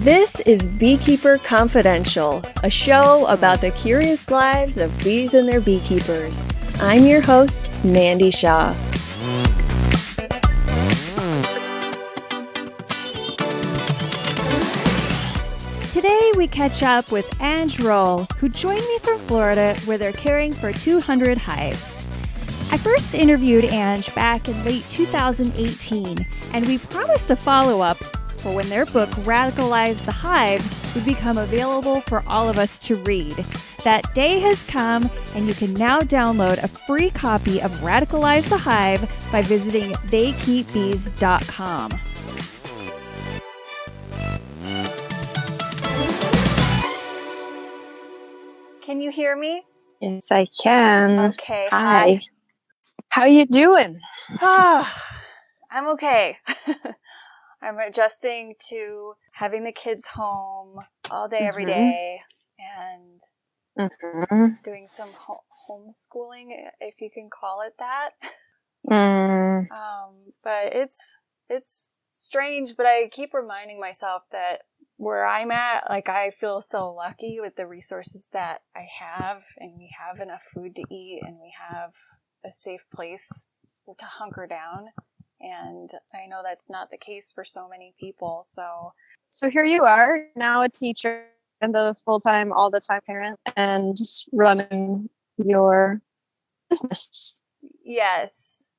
This is Beekeeper Confidential, a show about the curious lives of bees and their beekeepers. I'm your host, Mandy Shaw. Today we catch up with Ang Roell, who joined me from Florida where they're caring for 200 hives. I first interviewed Ang back in late 2018, and we promised a follow-up for when their book Radicalize The Hive would become available for all of us to read. That day has come, and you can now download a free copy of Radicalize The Hive by visiting theykeepbees.com. Can you hear me? Yes, I can. Okay, hi. How you doing? I'm okay. I'm adjusting to having the kids home all day, every day, and doing some homeschooling, if you can call it that. But it's strange, but I keep reminding myself that where I'm at, like, I feel so lucky with the resources that I have, and we have enough food to eat, and we have a safe place to hunker down. And I know that's not the case for so many people. So here you are, now a teacher and a full-time, all-the-time parent, and just running your business. Yes.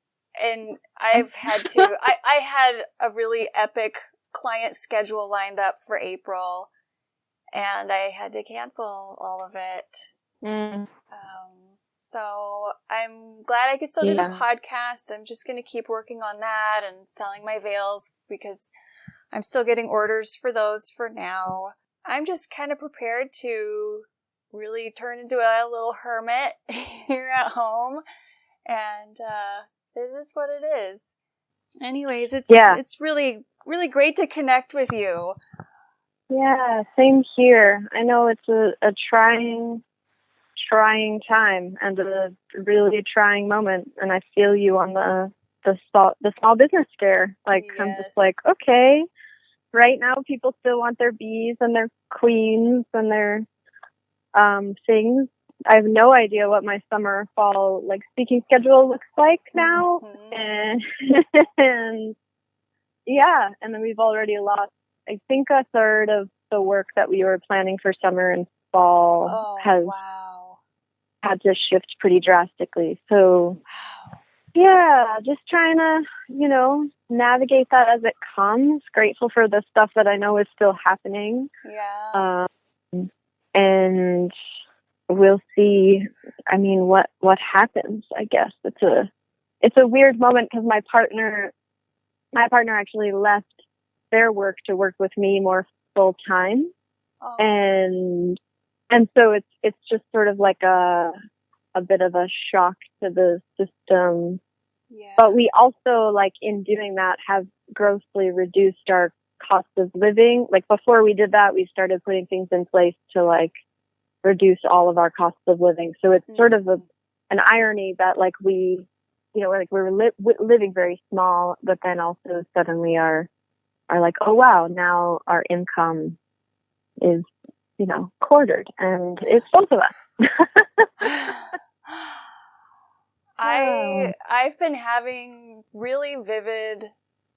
And I've had to, I had a really epic client schedule lined up for April, and I had to cancel all of it. So I'm glad I can still do the podcast. I'm just going to keep working on that and selling my veils because I'm still getting orders for those for now. I'm just kind of prepared to really turn into a little hermit here at home, and it is what it is. Anyways, it's really, really great to connect with you. Yeah, same here. I know it's a trying time and a really trying moment, and I feel you on the small business scare. Like, yes. I'm just like, okay, right now people still want their bees and their queens and their things. I have no idea what my summer, fall, like, speaking schedule looks like now. And yeah, and then we've already lost, I think, a third of the work that we were planning for summer and fall has had to shift pretty drastically. So yeah, just trying to, navigate that as it comes. Grateful for the stuff that I know is still happening. Yeah. And we'll see. I mean, what happens, I guess. It's a weird moment because my partner actually left their work to work with me more full time. And so it's just sort of like a bit of a shock to the system. Yeah. But we also, like, in doing that, have grossly reduced our cost of living. Like, before we did that, we started putting things in place to, like, reduce all of our costs of living. So it's sort of an irony that, like, we, we're living very small, but then also suddenly are like, oh wow, now our income is, quartered, and it's both of us. I've been having really vivid,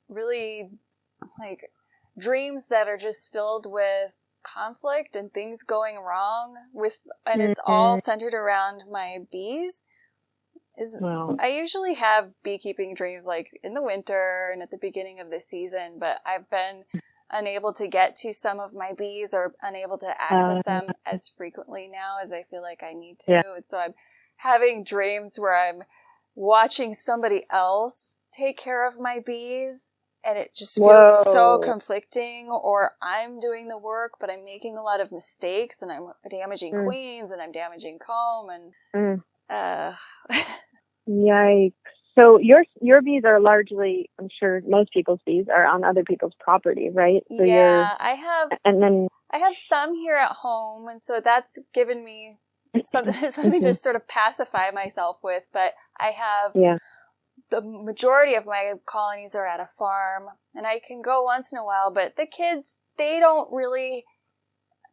really, like, dreams that are just filled with conflict and things going wrong and it's all centered around my bees. I usually have beekeeping dreams, like, in the winter and at the beginning of the season, but I've been unable to get to some of my bees or unable to access them as frequently now as I feel like I need to. Yeah. And so I'm having dreams where I'm watching somebody else take care of my bees, and it just feels so conflicting, or I'm doing the work, but I'm making a lot of mistakes, and I'm damaging queens, and I'm damaging comb, and Yikes. So your bees are largely, I'm sure most people's bees are on other people's property, right? So I have some here at home, and so that's given me something to sort of pacify myself with, but I have the majority of my colonies are at a farm, and I can go once in a while, but the kids they don't really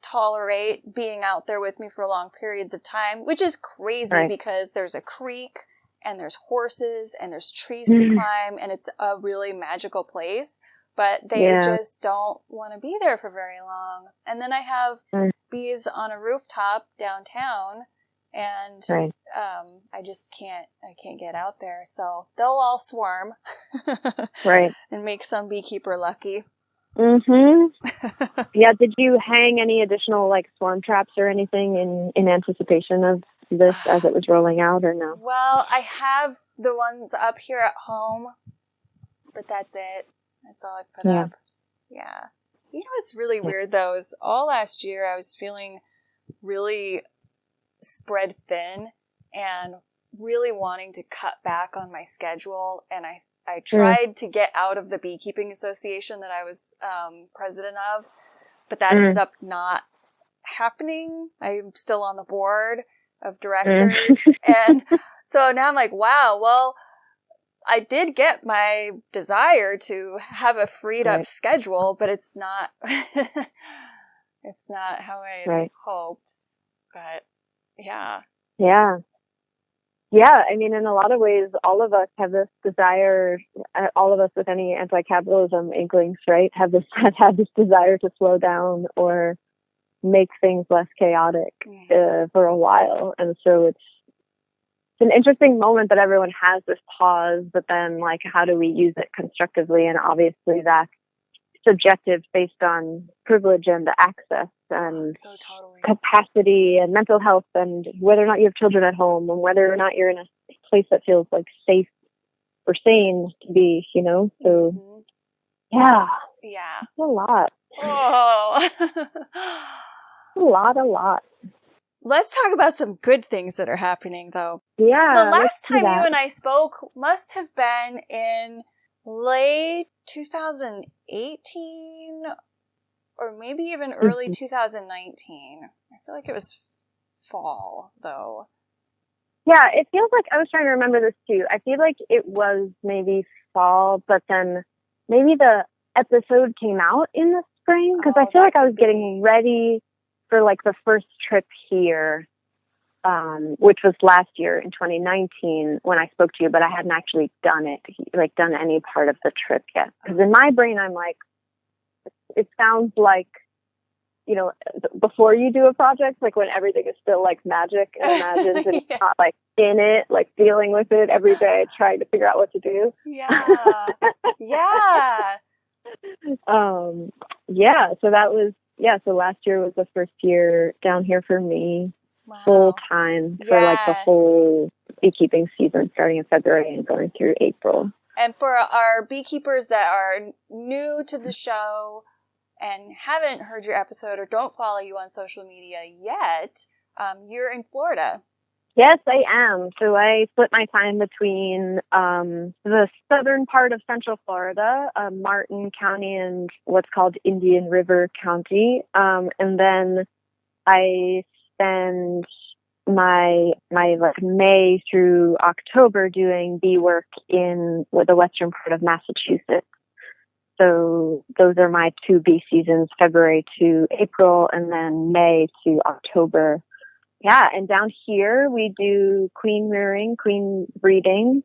tolerate being out there with me for long periods of time, which is crazy because there's a creek and there's horses and there's trees to climb and it's a really magical place, but they just don't want to be there for very long. And then I have bees on a rooftop downtown and I can't get out there. So they'll all swarm and make some beekeeper lucky. Yeah, did you hang any additional like swarm traps or anything in anticipation of this as it was rolling out, or no? Well, I have the ones up here at home, but that's it. That's all I put up. Yeah. You know what's really weird though is all last year I was feeling really spread thin and really wanting to cut back on my schedule, and I tried to get out of the Beekeeping Association that I was president of, but that ended up not happening. I'm still on the board of directors. And so now I'm like, wow, well, I did get my desire to have a freed up schedule, but it's not it's not how I hoped. But yeah. Yeah, I mean, in a lot of ways, all of us have this desire, all of us with any anti-capitalism inklings, right, have this desire to slow down or make things less chaotic for a while. And so it's an interesting moment that everyone has this pause, but then, like, how do we use it constructively? And obviously that's subjective based on privilege and access and capacity and mental health and whether or not you have children at home and whether or not you're in a place that feels like safe or sane to be, you know? So yeah. It's a lot. Oh. a lot. Let's talk about some good things that are happening though. Yeah. The last time you and I spoke must have been in late 2018 or maybe even early 2019. I feel like it was fall, though. Yeah, it feels like, I was trying to remember this too. I feel like it was maybe fall, but then maybe the episode came out in the spring, because I feel like I was getting ready for like the first trip here, which was last year in 2019 when I spoke to you, but I hadn't actually done any part of the trip yet. Because in my brain, I'm like, it sounds like, you know, before you do a project, like when everything is still like magic and imagined and it's not like in it, like dealing with it every day, trying to figure out what to do. So that was, so last year was the first year down here for me, full time for like the whole beekeeping season, starting in February and going through April. And for our beekeepers that are new to the show and haven't heard your episode or don't follow you on social media yet, you're in Florida. Yes, I am. So I split my time between the southern part of Central Florida, Martin County and what's called Indian River County. And then I spend my like May through October doing bee work in the western part of Massachusetts. So those are my 2 bee seasons, February to April, and then May to October. Yeah, and down here we do queen rearing, queen breeding,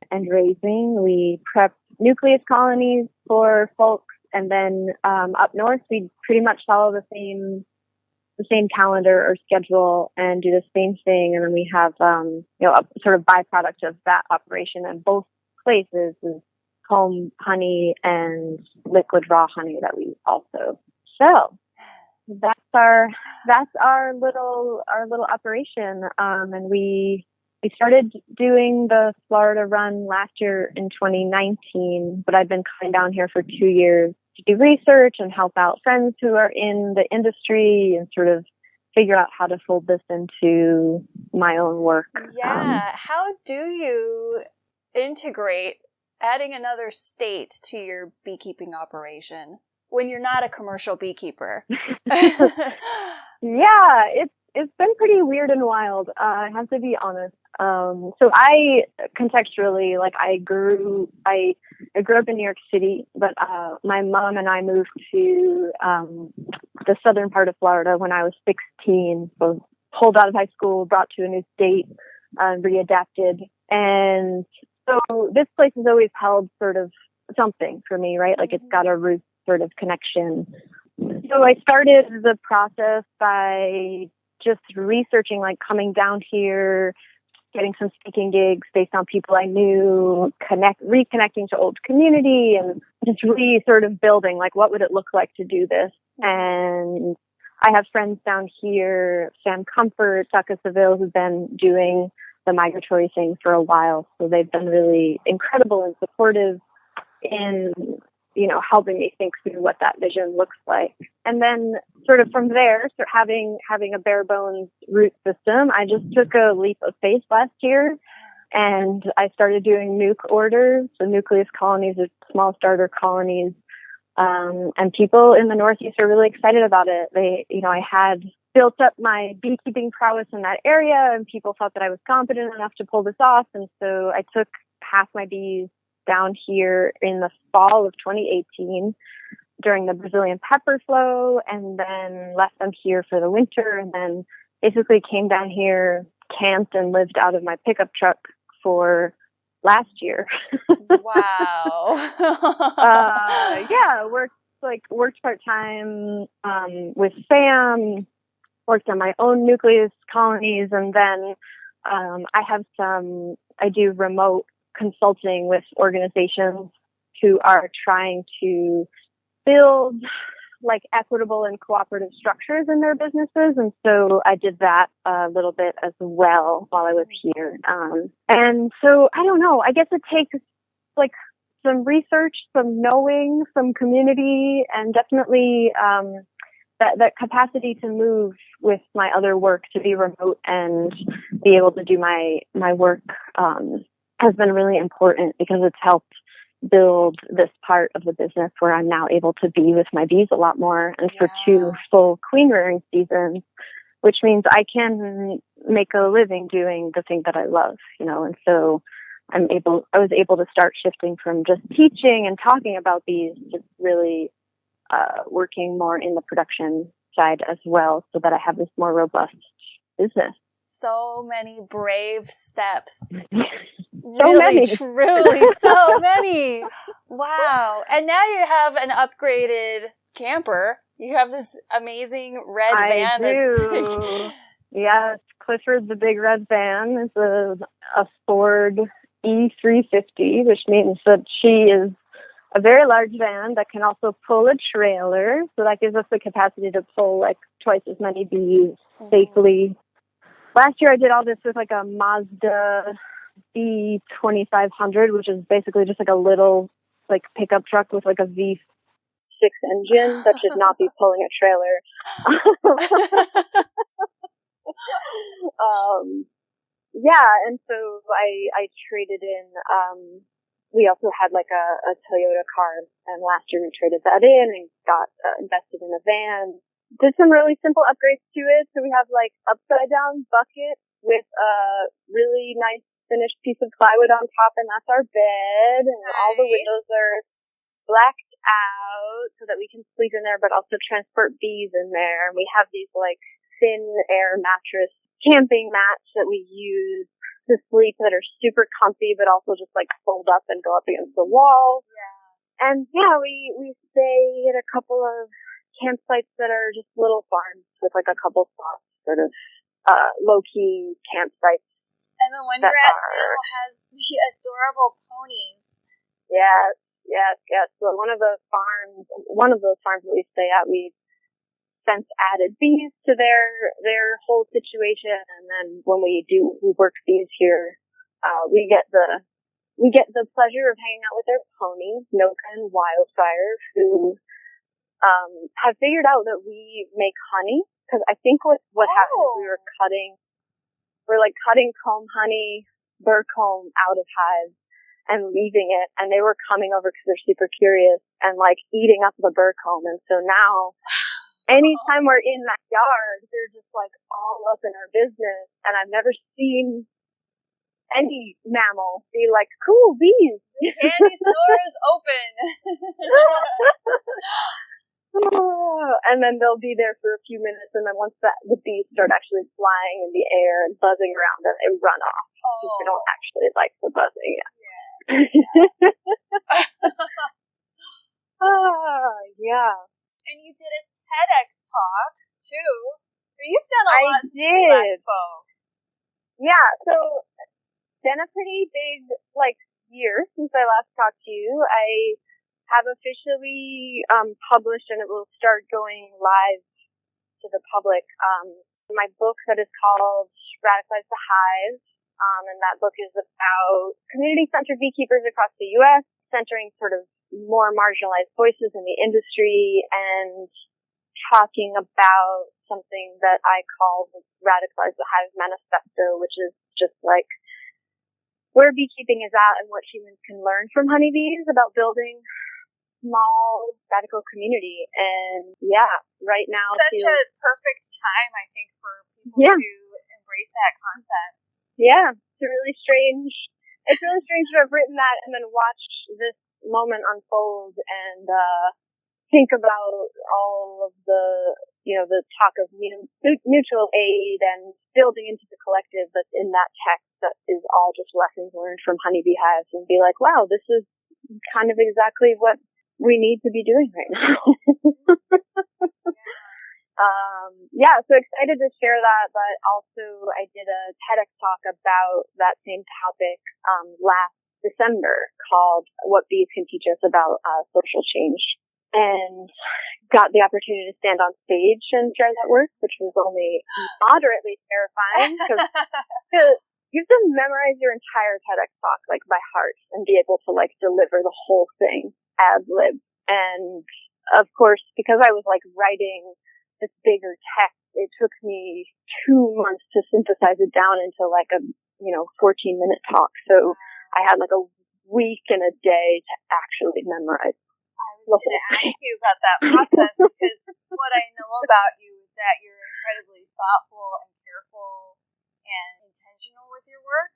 and raising. We prep nucleus colonies for folks, and then up north we pretty much follow the same calendar or schedule and do the same thing. And then we have a sort of byproduct of that operation in both places is comb honey and liquid raw honey that we also sell. That's our little operation. And we started doing the Florida run last year in 2019, but I've been coming down here for 2 years to do research and help out friends who are in the industry and sort of figure out how to fold this into my own work. Yeah. How do you integrate adding another state to your beekeeping operation when you're not a commercial beekeeper? Yeah, it's been pretty weird and wild. I have to be honest. So I contextually, like I grew up in New York City, but my mom and I moved to the southern part of Florida when I was 16. So pulled out of high school, brought to a new state, readapted. And so this place has always held sort of something for me, right? Like it's got a root sort of connection. So I started the process by just researching, like coming down here, getting some speaking gigs based on people I knew, reconnecting to old community, and just sort of building, like, what would it look like to do this? And I have friends down here, Sam Comfort, Taka Seville, who've been doing the migratory thing for a while. So they've been really incredible and supportive in, you know, helping me think through what that vision looks like. And then sort of from there, so having a bare bones root system, I just took a leap of faith last year and I started doing nuke orders. So nucleus colonies are small starter colonies. And people in the Northeast are really excited about it. They, you know, I had built up my beekeeping prowess in that area and people thought that I was competent enough to pull this off. And so I took half my bees down here in the fall of 2018 during the Brazilian pepper flow, and then left them here for the winter, and then basically came down here, camped, and lived out of my pickup truck for last year. Wow. Yeah, worked part-time with Sam, worked on my own nucleus colonies, and then I do remote consulting with organizations who are trying to build like equitable and cooperative structures in their businesses. And so I did that a little bit as well while I was here. And so I don't know, I guess it takes like some research, some knowing, some community, and definitely that capacity to move with my other work, to be remote and be able to do my work has been really important because it's helped build this part of the business where I'm now able to be with my bees a lot more, and for 2 full queen rearing seasons, which means I can make a living doing the thing that I love, you know. And so I was able to start shifting from just teaching and talking about bees to really working more in the production side as well, so that I have this more robust business. So many brave steps. So many. Truly, so many. Wow. And now you have an upgraded camper. You have this amazing red van. I do. Yes, Clifford's the big red van. It's a Ford E350, which means that she is a very large van that can also pull a trailer. So that gives us the capacity to pull like twice as many bees safely. Last year I did all this with like a Mazda B2500, which is basically just like a little like pickup truck with like a V6 engine that should not be pulling a trailer. Yeah, and so I traded in. We also had like a Toyota car, and last year we traded that in and got invested in a van. Did some really simple upgrades to it. So we have like upside down bucket with a really nice finished piece of plywood on top, and that's our bed. And all the windows are blacked out so that we can sleep in there, but also transport bees in there. And we have these like thin air mattress camping mats that we use to sleep that are super comfy, but also just like fold up and go up against the wall. Yeah. And yeah, we stay at a couple of campsites that are just little farms with like a couple spots, sort of low-key campsites. And the one you're at now has the adorable ponies. Yes. So one of those farms that we stay at, we since added bees to their whole situation, and then when we work bees here, we get the pleasure of hanging out with their ponies, Noka and Wildfire, who have figured out that we make honey, because I think what happened is we're cutting comb honey, burr comb out of hives and leaving it, and they were coming over because they're super curious and like eating up the burr comb. And so now anytime we're in that yard, they're just like all up in our business, and I've never seen any mammal be like, cool, bees. Candy store is open. And then they'll be there for a few minutes, and then once the bees start actually flying in the air and buzzing around, then they run off. Because they don't actually like the buzzing. Yeah. And you did a TEDx talk, too. You've done a lot since we last spoke. Yeah, so it's been a pretty big, year since I last talked to you. I have officially published, and it will start going live to the public, my book that is called Radicalize The Hive, and that book is about community-centered beekeepers across the U.S., centering sort of more marginalized voices in the industry and talking about something that I call the Radicalize The Hive Manifesto, which is just like where beekeeping is at and what humans can learn from honeybees about building small radical community. And right now such a perfect time, I think, for people to embrace that concept. Yeah, it's really strange to have written that and then watched this moment unfold and think about all of the talk of mutual aid and building into the collective that's in that text that is all just lessons learned from honeybee hives, and be like, wow, this is kind of exactly what we need to be doing right now. So excited to share that, but also I did a TEDx talk about that same topic last December called What Bees Can Teach Us About Social Change, and got the opportunity to stand on stage and share that work, which was only moderately terrifying, because you have to memorize your entire TEDx talk by heart and be able to deliver the whole thing ad lib. And of course, because I was writing this bigger text, it took me 2 months to synthesize it down into a 14-minute talk. So I had a week and a day to actually memorize. I was going to ask you about that process, because what I know about you is that you're incredibly thoughtful and careful and intentional with your work.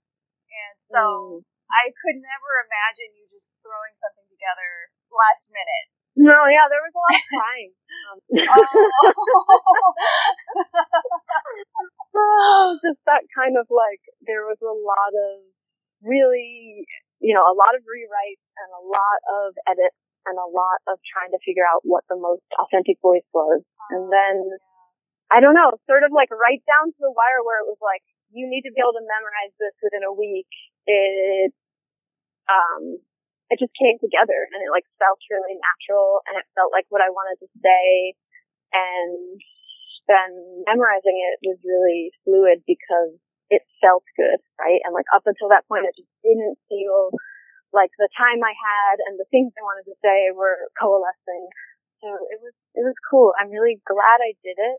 And so I could never imagine you just throwing something together last minute. No, yeah, there was a lot of crying. Just that kind of there was a lot of really, a lot of rewrites and a lot of edits and a lot of trying to figure out what the most authentic voice was. And then, I don't know, sort of right down to the wire where it was you need to be able to memorize this within a week. It just came together, and it felt really natural, and it felt like what I wanted to say. And then memorizing it was really fluid because it felt good, right? And up until that point, it just didn't feel like the time I had and the things I wanted to say were coalescing. So it was cool. I'm really glad I did it,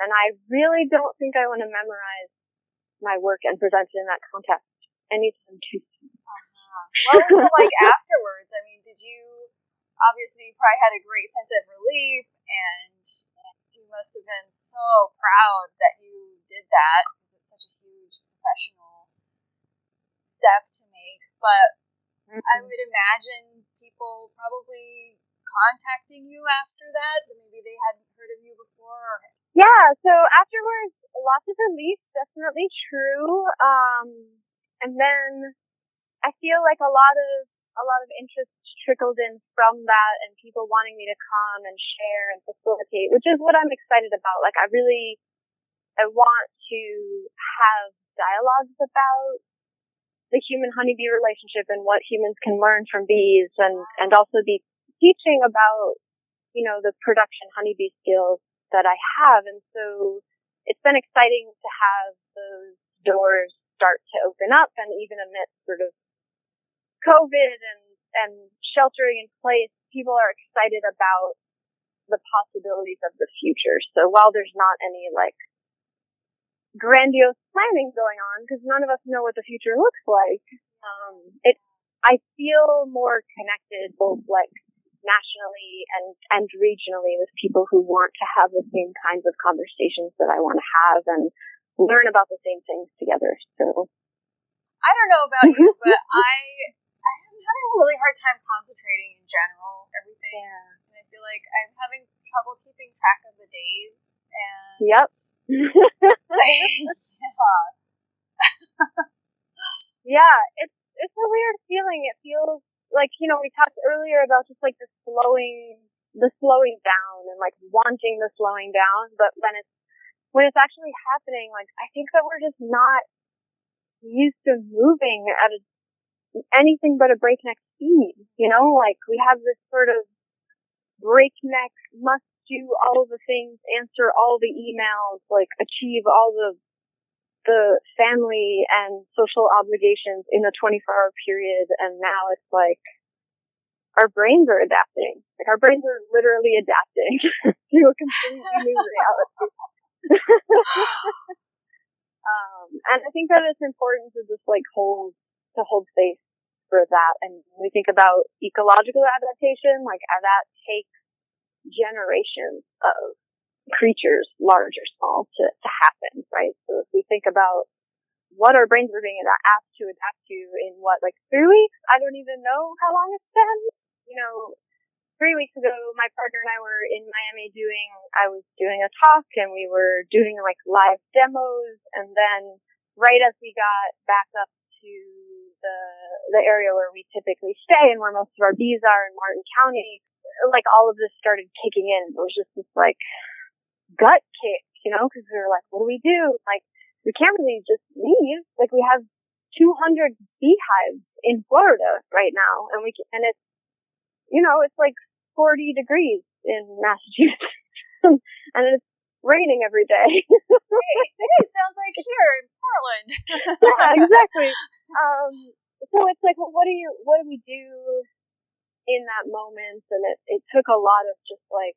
and I really don't think I want to memorize my work and present it in that context anytime too soon. What was it like afterwards? I mean, did you obviously probably had a great sense of relief, and you must have been so proud that you did that, because it's such a huge professional step to make. But I would imagine people probably contacting you after that maybe they hadn't heard of you before. Yeah, so afterwards, lots of relief, definitely true. And then I feel like a lot of interest trickled in from that, and people wanting me to come and share and facilitate, which is what I'm excited about. I want to have dialogues about the human-honeybee relationship and what humans can learn from bees, and also be teaching about, the production honeybee skills that I have. And so it's been exciting to have those doors start to open up, and even amidst sort of COVID and sheltering in place, people are excited about the possibilities of the future. So while there's not any grandiose planning going on, because none of us know what the future looks like, I feel more connected both nationally and regionally with people who want to have the same kinds of conversations that I want to have and learn about the same things together. So I don't know about you, but I am having a really hard time concentrating in general, everything. Yeah. And I feel like I'm having trouble keeping track of the days. And yep. Yeah, it's a weird feeling. It feels like, you know, we talked earlier about just like the slowing down and like wanting the slowing down, but when it's actually happening, like I think that we're just not used to moving at anything but a breakneck speed, you know, like we have this sort of breakneck, must do all the things, answer all the emails, like achieve all the family and social obligations in a 24-hour period. And now it's like our brains are adapting. Like our brains are literally adapting to a completely new reality. And I think that it's important to just like hold space for that. And when we think about ecological adaptation, like that takes generations of creatures, large or small, to happen, right? So if we think about what our brains are being asked to adapt to in what, like 3 weeks? I don't even know how long it's been. You know, 3 weeks ago, my partner and I were in Miami I was doing a talk and we were doing like live demos, and then right as we got back up to the area where we typically stay and where most of our bees are in Martin County, like all of this started kicking in. It was just this like gut kick, you know, because we were like, what do we do? Like, we can't really just leave. Like, we have 200 beehives in Florida right now, and it's, you know, it's like 40 degrees in Massachusetts, and it's raining every day. Hey, sounds like here in Portland. Yeah, exactly. So it's like, well, what do we do in that moment? And it took a lot of just like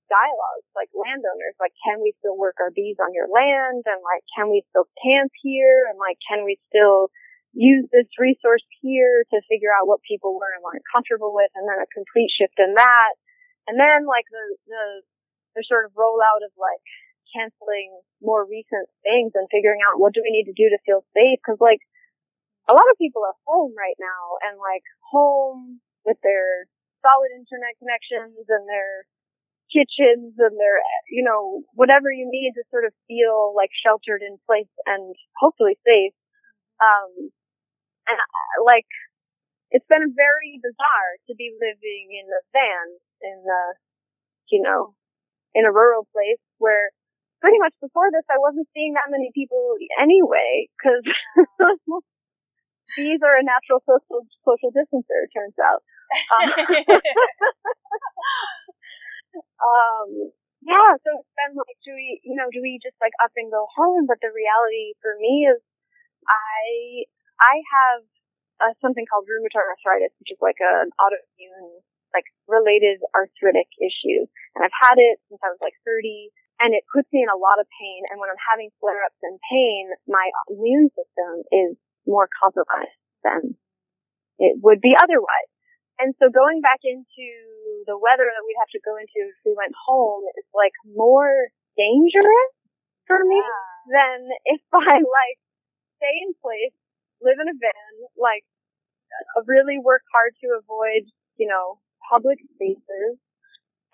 dialogues, like landowners, like, can we still work our bees on your land? And like, can we still camp here? And like, can we still use this resource here to figure out what people were and weren't comfortable with? And then a complete shift in that. And then like the sort of rollout of like canceling more recent things and figuring out what do we need to do to feel safe? Cause like a lot of people are home right now, and like home with their solid internet connections and their kitchens and their, you know, whatever you need to sort of feel like sheltered in place and hopefully safe. And like, it's been very bizarre to be living in a van you know, in a rural place where pretty much before this I wasn't seeing that many people anyway, because bees are a natural social distancer, it turns out. Yeah, so it's been like, do we just like up and go home? But the reality for me is I have something called rheumatoid arthritis, which is like an autoimmune, like related arthritic issue. And I've had it since I was like 30, and it puts me in a lot of pain. And when I'm having flare-ups and pain, my immune system is more compromised than it would be otherwise. And so going back into the weather that we'd have to go into if we went home is like more dangerous for me than if I like stay in place, live in a van, like really work hard to avoid, you know, public spaces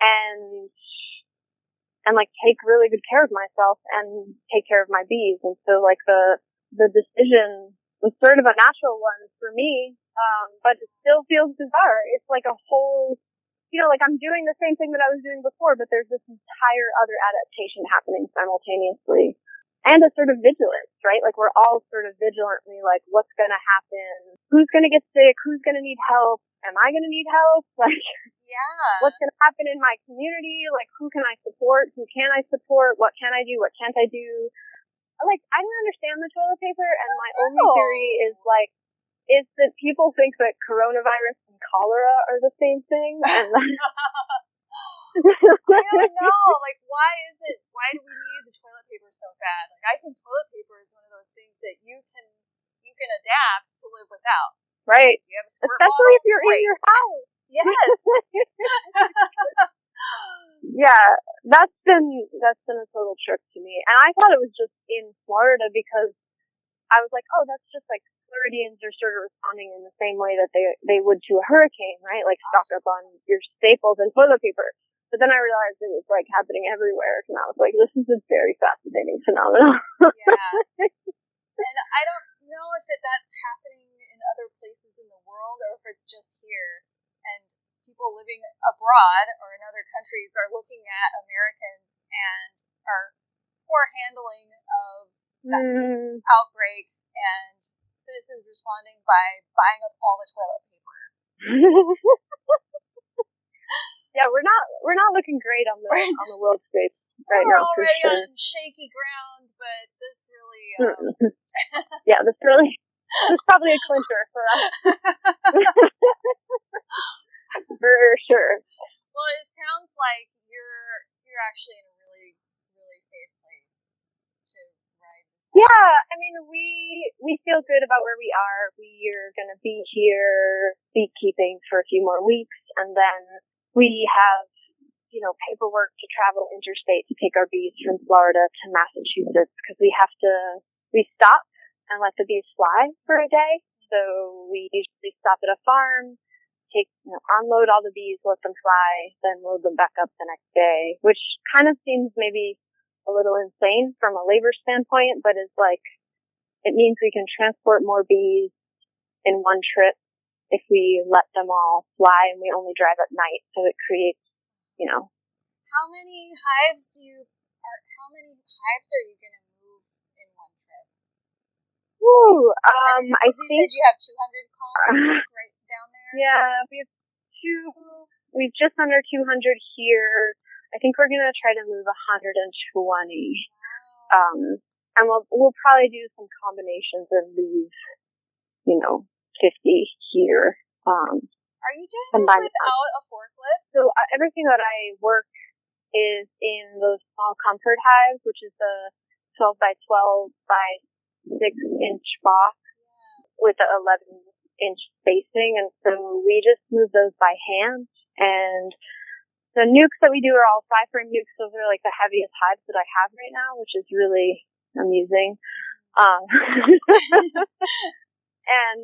and like take really good care of myself and take care of my bees. And so like the decision was sort of a natural one for me. But it still feels bizarre. It's like a whole, you know, like I'm doing the same thing that I was doing before, but there's this entire other adaptation happening simultaneously. And a sort of vigilance, right? Like we're all sort of vigilantly like, what's going to happen? Who's going to get sick? Who's going to need help? Am I going to need help? Like, what's going to happen in my community? Like, who can I support? Who can I support? What can I do? What can't I do? Like, I don't understand the toilet paper, and my only theory is like, is that people think that coronavirus and cholera are the same thing. And I don't know. Like, why do we need the toilet paper so bad? Like, I think toilet paper is one of those things that you can adapt to live without. Right. You have a squirt especially bottle, if you're in your house. Yes. Yeah, that's been a total trip to me. And I thought it was just in Florida because I was like, oh, that's just like Floridians are sort of responding in the same way that they would to a hurricane, right? Like stock up on your staples and toilet paper. But then I realized it was like happening everywhere, and I was like, this is a very fascinating phenomenon. Yeah. And I don't know if that's happening in other places in the world or if it's just here. And people living abroad or in other countries are looking at Americans and are poor handling of this outbreak and citizens responding by buying up all the toilet paper. Yeah, we're not looking great on the world stage right now. We're already for sure. on shaky ground, but this really yeah, this is probably a clincher for us. For sure. Well, it sounds like you're actually in a really, really safe place to ride this. Yeah, I mean, we feel good about where we are. We are going to be here beekeeping for a few more weeks, and then we have, paperwork to travel interstate to take our bees from Florida to Massachusetts because we stop and let the bees fly for a day. So we usually stop at a farm, unload all the bees, let them fly, then load them back up the next day, which kind of seems maybe a little insane from a labor standpoint, but is like, it means we can transport more bees in one trip if we let them all fly and we only drive at night. So it creates, How many hives are you going to move in one trip? Ooh, I think you said you have 200 colonies right down there. Yeah, we've just under 200 here. I think we're gonna try to move 120. Wow. And we'll probably do some combinations and leave, 50 here. Are you doing this without a forklift? So everything that I work is in those small comfort hives, which is the 12 by 12 by 6-inch box with the 11-inch spacing, and so we just move those by hand. And the nukes that we do are all 5-frame nukes. Those are like the heaviest hives that I have right now, which is really amusing. And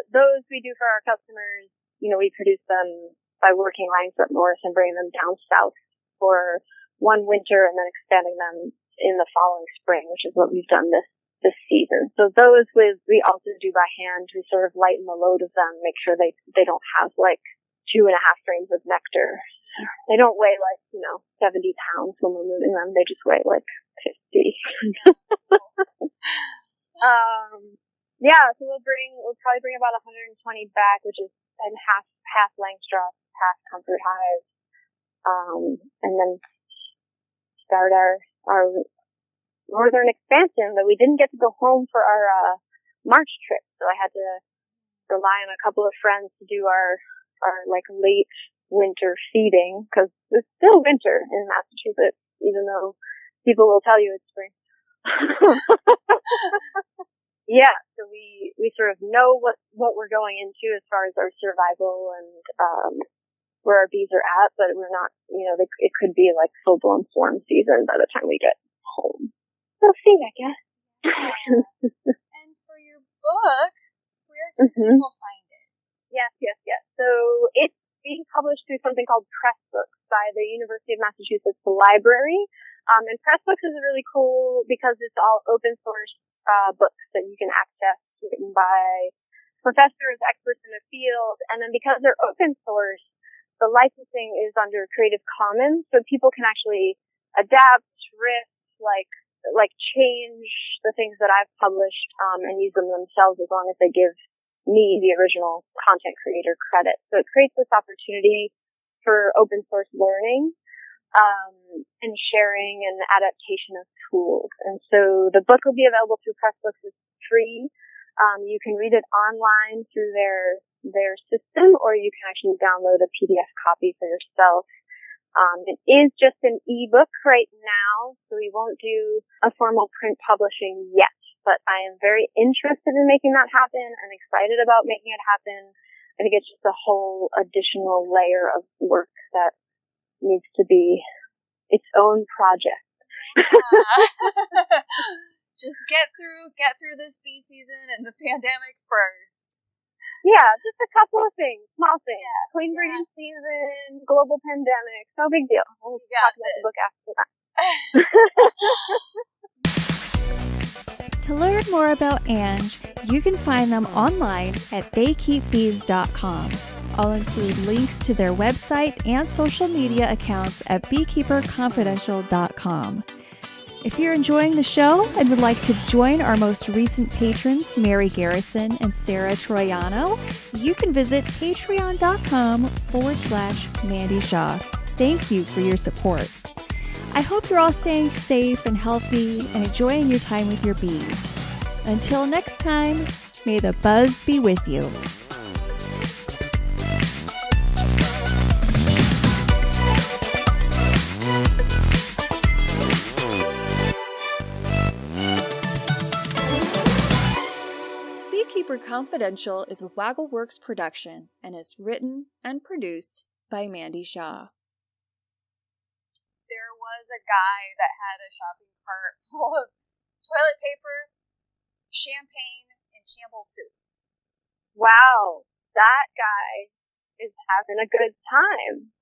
those we do for our customers. We produce them by working lines up north and bringing them down south for one winter and then expanding them in the following spring, which is what we've done this season. So those we also do by hand. We sort of lighten the load of them, make sure they don't have like 2.5 frames of nectar. They don't weigh like, 70 pounds when we're moving them. They just weigh like 50. So we'll probably bring about 120 back, which is in half Langstroth, half comfort hives. And then start our northern expansion, but we didn't get to go home for our March trip, so I had to rely on a couple of friends to do our like late winter feeding, because it's still winter in Massachusetts, even though people will tell you it's spring. Yeah, so we sort of know what we're going into as far as our survival and where our bees are at, but we're not, it could be like full-blown swarm season by the time we get home. We'll see, I guess. And for your book, where can people find it? Yes. So it's being published through something called Pressbooks by the University of Massachusetts Library. And Pressbooks is really cool because it's all open source books that you can access, written by professors, experts in the field. And then because they're open source, the licensing is under Creative Commons, so people can actually adapt, riff, like change the things that I've published, and use them themselves as long as they give me, the original content creator, credit. So it creates this opportunity for open source learning, and sharing and adaptation of tools. And so the book will be available through Pressbooks. It's free. You can read it online through their system, or you can actually download a PDF copy for yourself. It is just an ebook right now, so we won't do a formal print publishing yet, but I am very interested in making that happen and excited about making it happen. I think it's just a whole additional layer of work that needs to be its own project. Yeah. Just get through this bee season and the pandemic first. Yeah, just a couple of things, small things. Yeah, Queen breeding season, global pandemic, no big deal. We'll talk about the book after that. To learn more about Ange, you can find them online at theykeepbees.com. I'll include links to their website and social media accounts at beekeeperconfidential.com. If you're enjoying the show and would like to join our most recent patrons, Mary Garrison and Sarah Troiano, you can visit patreon.com/Mandy Shaw. Thank you for your support. I hope you're all staying safe and healthy and enjoying your time with your bees. Until next time, may the buzz be with you. Beekeeper Confidential is a Waggleworks production and is written and produced by Mandy Shaw. There was a guy that had a shopping cart full of toilet paper, champagne, and Campbell's soup. Wow, that guy is having a good time.